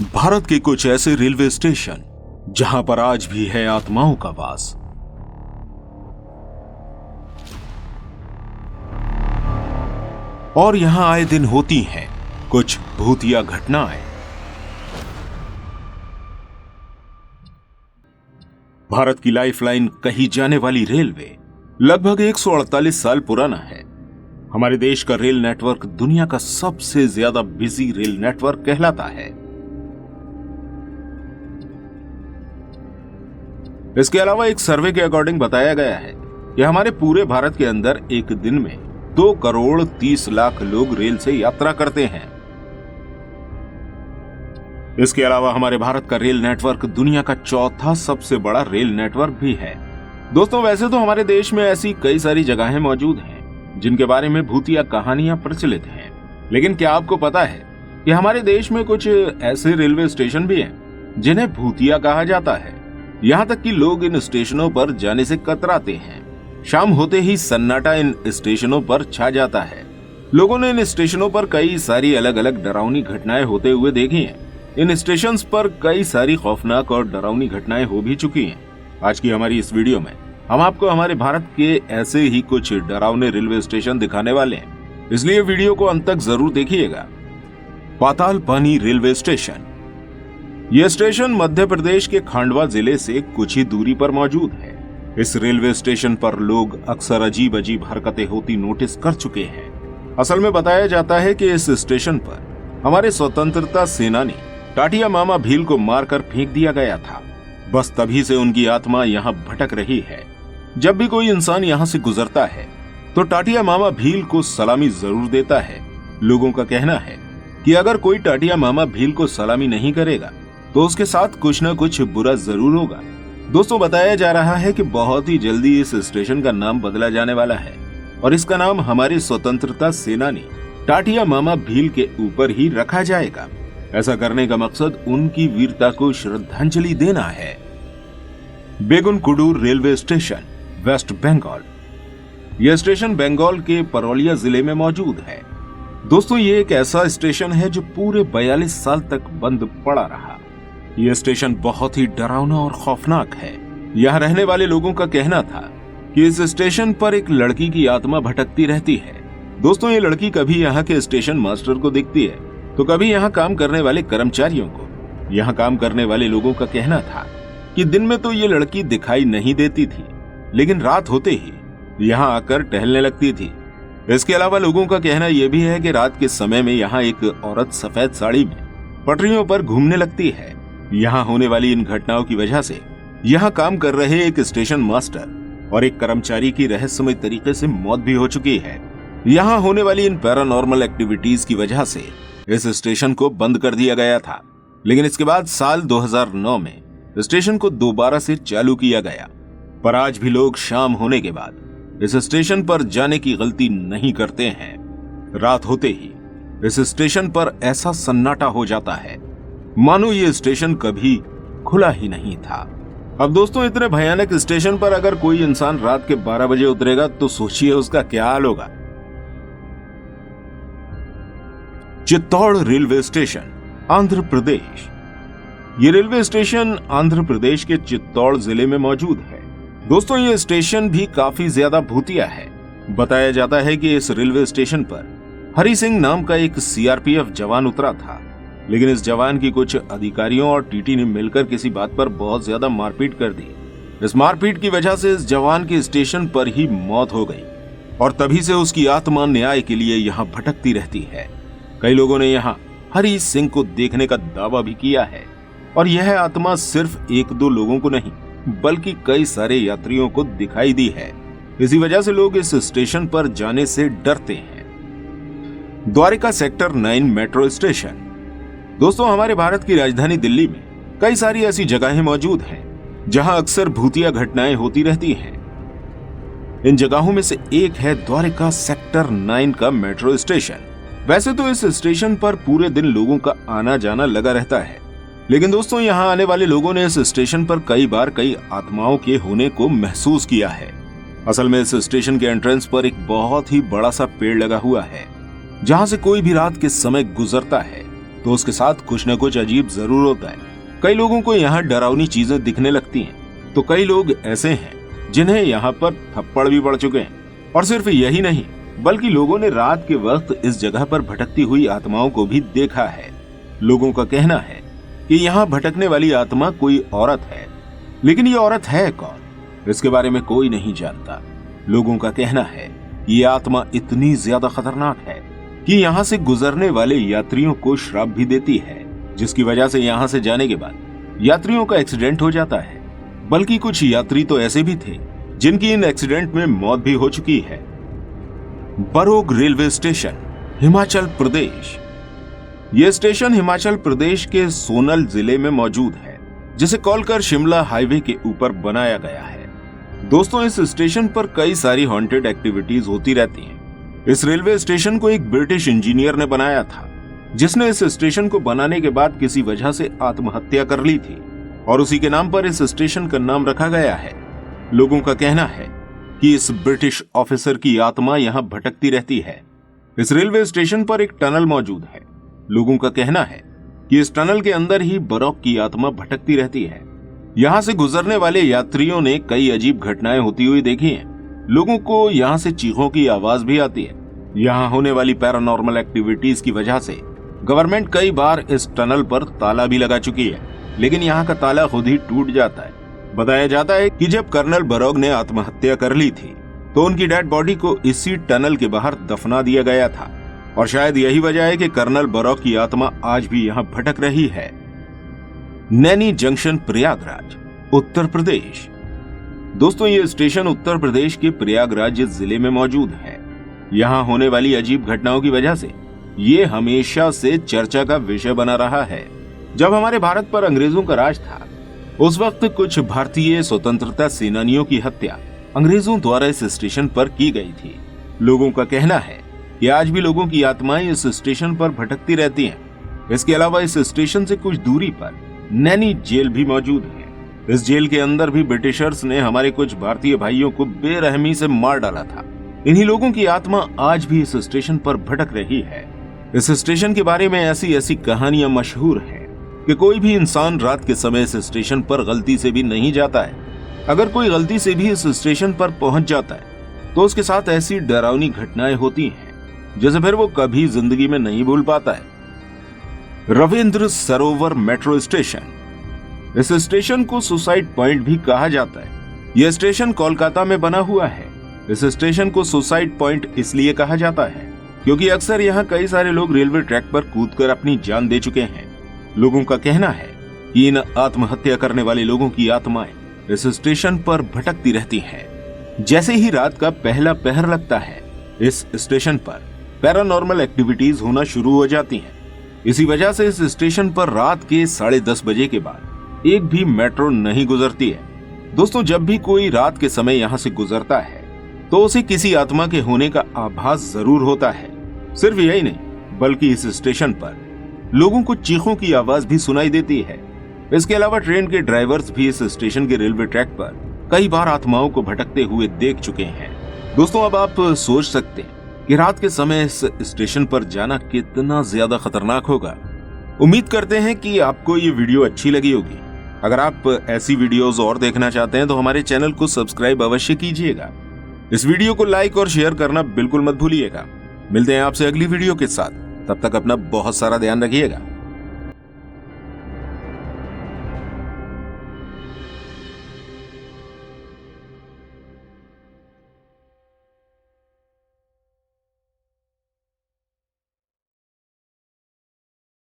भारत के कुछ ऐसे रेलवे स्टेशन जहां पर आज भी है आत्माओं का वास। और यहां आए दिन होती हैं कुछ भूतिया घटनाएं। भारत की लाइफलाइन कही जाने वाली रेलवे लगभग 148 साल पुराना है। हमारे देश का रेल नेटवर्क दुनिया का सबसे ज्यादा बिजी रेल नेटवर्क कहलाता है। इसके अलावा एक सर्वे के अकॉर्डिंग बताया गया है कि हमारे पूरे भारत के अंदर एक दिन में 2 करोड़ 30 लाख लोग रेल से यात्रा करते हैं। इसके अलावा हमारे भारत का रेल नेटवर्क दुनिया का चौथा सबसे बड़ा रेल नेटवर्क भी है। दोस्तों, वैसे तो हमारे देश में ऐसी कई सारी जगहें मौजूद हैं जिनके बारे में भूतिया कहानियां प्रचलित हैं, लेकिन क्या आपको पता है कि हमारे देश में कुछ ऐसे रेलवे स्टेशन भी हैं जिन्हें भूतिया कहा जाता है। यहाँ तक कि लोग इन स्टेशनों पर जाने से कतराते हैं। शाम होते ही सन्नाटा इन स्टेशनों पर छा जाता है। लोगों ने इन स्टेशनों पर कई सारी अलग अलग डरावनी घटनाएं होते हुए देखी हैं। इन स्टेशन पर कई सारी खौफनाक और डरावनी घटनाएं हो भी चुकी हैं। आज की हमारी इस वीडियो में हम आपको हमारे भारत के ऐसे ही कुछ डरावने रेलवे स्टेशन दिखाने वाले हैं, इसलिए वीडियो को अंत तक जरूर देखिएगा। पाताल पानी रेलवे स्टेशन। यह स्टेशन मध्य प्रदेश के खांडवा जिले से कुछ ही दूरी पर मौजूद है। इस रेलवे स्टेशन पर लोग अक्सर अजीब अजीब हरकतें होती नोटिस कर चुके हैं। असल में बताया जाता है कि इस स्टेशन पर हमारे स्वतंत्रता सेनानी टाटिया मामा भील को मारकर फेंक दिया गया था। बस तभी से उनकी आत्मा यहाँ भटक रही है। जब भी कोई इंसान यहाँ से गुजरता है तो टाटिया मामा भील को सलामी जरूर देता है। लोगों का कहना है कि अगर कोई टाटिया मामा भील को सलामी नहीं करेगा तो उसके साथ कुछ न कुछ बुरा जरूर होगा। दोस्तों, बताया जा रहा है कि बहुत ही जल्दी इस स्टेशन का नाम बदला जाने वाला है और इसका नाम हमारे स्वतंत्रता सेनानी टाटिया मामा भील के ऊपर ही रखा जाएगा। ऐसा करने का मकसद उनकी वीरता को श्रद्धांजलि देना है। बेगुनकुडूर रेलवे स्टेशन, वेस्ट बंगाल। यह स्टेशन बंगाल के परवलिया जिले में मौजूद है। दोस्तों, ये एक ऐसा स्टेशन है जो पूरे 42 साल तक बंद पड़ा रहा। यह स्टेशन बहुत ही डरावना और खौफनाक है। यहाँ रहने वाले लोगों का कहना था कि इस स्टेशन पर एक लड़की की आत्मा भटकती रहती है। दोस्तों, ये लड़की कभी यहाँ के स्टेशन मास्टर को दिखती है तो कभी यहाँ काम करने वाले कर्मचारियों को। यहाँ काम करने वाले लोगों का कहना था कि दिन में तो ये लड़की दिखाई नहीं देती थी, लेकिन रात होते ही यहाँ आकर टहलने लगती थी। इसके अलावा लोगों का कहना यह भी है कि रात के समय में यहाँ एक औरत सफेद साड़ी में पटरियों पर घूमने लगती है। यहाँ होने वाली इन घटनाओं की वजह से यहाँ काम कर रहे एक स्टेशन मास्टर और एक कर्मचारी की रहस्यमय तरीके से मौत भी हो चुकी है। यहाँ होने वाली इन पैरानॉर्मल एक्टिविटीज की वजह से इस स्टेशन को बंद कर दिया गया था, लेकिन इसके बाद साल 2009 में स्टेशन को दोबारा से चालू किया गया। पर आज भी लोग शाम होने के बाद इस स्टेशन पर जाने की गलती नहीं करते हैं। रात होते ही इस स्टेशन पर ऐसा सन्नाटा हो जाता है मानो ये स्टेशन कभी खुला ही नहीं था। अब दोस्तों, इतने भयानक स्टेशन पर अगर कोई इंसान रात के 12 बजे उतरेगा तो सोचिए उसका क्या हाल होगा। Chittor railway station, Andhra Pradesh. ये रेलवे स्टेशन आंध्र प्रदेश के चित्तौड़ जिले में मौजूद है। दोस्तों, ये स्टेशन भी काफी ज्यादा भूतिया है। बताया जाता है कि इस रेलवे स्टेशन पर हरि सिंह नाम का एक सीआरपीएफ जवान उतरा था, लेकिन इस जवान की कुछ अधिकारियों और टीटी ने मिलकर किसी बात पर बहुत ज्यादा मारपीट कर दी। इस मारपीट की वजह से इस जवान की स्टेशन पर ही मौत हो गई और तभी से उसकी आत्मा न्याय के लिए यहाँ भटकती रहती है। कई लोगों ने यहाँ हरि सिंह को देखने का दावा भी किया है और यह आत्मा सिर्फ 1-2 लोगों को नहीं बल्कि कई सारे यात्रियों को दिखाई दी है। इसी वजह से लोग इस स्टेशन पर जाने से डरते हैं। Dwarka sector 9 metro station. दोस्तों, हमारे भारत की राजधानी दिल्ली में कई सारी ऐसी जगहें मौजूद हैं जहां अक्सर भूतिया घटनाएं होती रहती हैं। इन जगहों में से एक है द्वारिका सेक्टर 9 का मेट्रो स्टेशन। वैसे तो इस स्टेशन पर पूरे दिन लोगों का आना जाना लगा रहता है, लेकिन दोस्तों, यहाँ आने वाले लोगों ने इस स्टेशन पर कई बार कई आत्माओं के होने को महसूस किया है। असल में इस स्टेशन के एंट्रेंस पर एक बहुत ही बड़ा सा पेड़ लगा हुआ है। जहां से कोई भी रात के समय गुजरता है तो उसके साथ कुछ न कुछ अजीब जरूर होता है। कई लोगों को यहाँ डरावनी चीजें दिखने लगती हैं, तो कई लोग ऐसे हैं जिन्हें यहाँ पर थप्पड़ भी पड़ चुके हैं। और सिर्फ यही नहीं, बल्कि लोगों ने रात के वक्त इस जगह पर भटकती हुई आत्माओं को भी देखा है। लोगों का कहना है कि यहाँ भटकने वाली आत्मा कोई औरत है, लेकिन ये औरत है कौन, इसके बारे में कोई नहीं जानता। लोगों का कहना है कि ये आत्मा इतनी ज्यादा खतरनाक है कि यहाँ से गुजरने वाले यात्रियों को श्राप भी देती है, जिसकी वजह से यहाँ से जाने के बाद यात्रियों का एक्सीडेंट हो जाता है। बल्कि कुछ यात्री तो ऐसे भी थे जिनकी इन एक्सीडेंट में मौत भी हो चुकी है। बरोग रेलवे स्टेशन, हिमाचल प्रदेश। यह स्टेशन हिमाचल प्रदेश के सोनल जिले में मौजूद है, जिसे कॉलकर शिमला हाईवे के ऊपर बनाया गया है। दोस्तों, इस स्टेशन पर कई सारी हॉन्टेड एक्टिविटीज होती रहती हैं। इस रेलवे स्टेशन को एक ब्रिटिश इंजीनियर ने बनाया था, जिसने इस स्टेशन को बनाने के बाद किसी वजह से आत्महत्या कर ली थी और उसी के नाम पर इस स्टेशन का नाम रखा गया है। लोगों का कहना है कि इस ब्रिटिश ऑफिसर की आत्मा यहाँ भटकती रहती है। इस रेलवे स्टेशन पर एक टनल मौजूद है। लोगों का कहना है कि इस टनल के अंदर ही बरोग की आत्मा भटकती रहती है। यहाँ से गुजरने वाले यात्रियों ने कई अजीब घटनाएं होती हुई देखी हैं। लोगों को यहाँ से चीखों की आवाज भी आती है। यहाँ होने वाली पैरानॉर्मल एक्टिविटीज की वजह से गवर्नमेंट कई बार इस टनल पर ताला भी लगा चुकी है, लेकिन यहाँ का ताला खुद ही टूट जाता है। बताया जाता है कि जब कर्नल बरोग ने आत्महत्या कर ली थी, तो उनकी डेड बॉडी को इसी टनल के बाहर दफना दिया गया था और शायद यही वजह है कि कर्नल बरोग की आत्मा आज भी यहाँ भटक रही है। नैनी जंक्शन, प्रयागराज, उत्तर प्रदेश। दोस्तों, ये स्टेशन उत्तर प्रदेश के प्रयागराज जिले में मौजूद है। यहाँ होने वाली अजीब घटनाओं की वजह से ये हमेशा से चर्चा का विषय बना रहा है। जब हमारे भारत पर अंग्रेजों का राज था, उस वक्त कुछ भारतीय स्वतंत्रता सेनानियों की हत्या अंग्रेजों द्वारा इस स्टेशन पर की गई थी। लोगों का कहना है कि आज भी लोगों की आत्माएं इस स्टेशन पर भटकती रहती हैं। इसके अलावा इस स्टेशन से कुछ दूरी पर नैनी जेल भी मौजूद है। इस जेल के अंदर भी ब्रिटिशर्स ने हमारे कुछ भारतीय भाइयों को बेरहमी से मार डाला था। इन्हीं लोगों की आत्मा आज भी इस स्टेशन पर भटक रही है। इस स्टेशन के बारे में ऐसी ऐसी कहानियां मशहूर हैं कि कोई भी इंसान रात के समय इस स्टेशन पर गलती से भी नहीं जाता है। अगर कोई गलती से भी इस स्टेशन पर पहुंच जाता है, तो उसके साथ ऐसी डरावनी घटनाएं होती हैं जैसे फिर वो कभी जिंदगी में नहीं भूल पाता है। रविंद्र सरोवर मेट्रो स्टेशन। इस स्टेशन को सुसाइड पॉइंट भी कहा जाता है। यह स्टेशन कोलकाता में बना हुआ है। इस स्टेशन को सुसाइड पॉइंट इसलिए कहा जाता है क्योंकि अक्सर यहाँ कई सारे लोग रेलवे ट्रैक पर कूदकर अपनी जान दे चुके हैं। लोगों का कहना है कि इन आत्महत्या करने वाले लोगों की आत्माएं इस स्टेशन पर भटकती रहती हैं। जैसे ही रात का पहला पहर लगता है, इस स्टेशन पर पैरानॉर्मल एक्टिविटीज होना शुरू हो जाती हैं। इसी वजह से इस स्टेशन पर रात के 10:30 बजे के बाद एक भी मेट्रो नहीं गुजरती है। दोस्तों, जब भी कोई रात के समय यहाँ से गुजरता है, तो उसे किसी आत्मा के होने का आभास जरूर होता है। सिर्फ यही नहीं, बल्कि इस स्टेशन पर लोगों को चीखों की आवाज भी सुनाई देती है। इसके अलावा ट्रेन के ड्राइवर्स भी इस स्टेशन के रेलवे ट्रैक पर कई बार आत्माओं को भटकते हुए देख चुके हैं। दोस्तों, अब आप सोच सकते हैं कि रात के समय इस स्टेशन पर जाना कितना ज्यादा खतरनाक होगा। उम्मीद करते हैं कि आपको ये वीडियो अच्छी लगी होगी। अगर आप ऐसी वीडियोस और देखना चाहते हैं तो हमारे चैनल को सब्सक्राइब अवश्य कीजिएगा। इस वीडियो को लाइक और शेयर करना बिल्कुल मत भूलिएगा। मिलते हैं आपसे अगली वीडियो के साथ। तब तक अपना बहुत सारा ध्यान रखिएगा।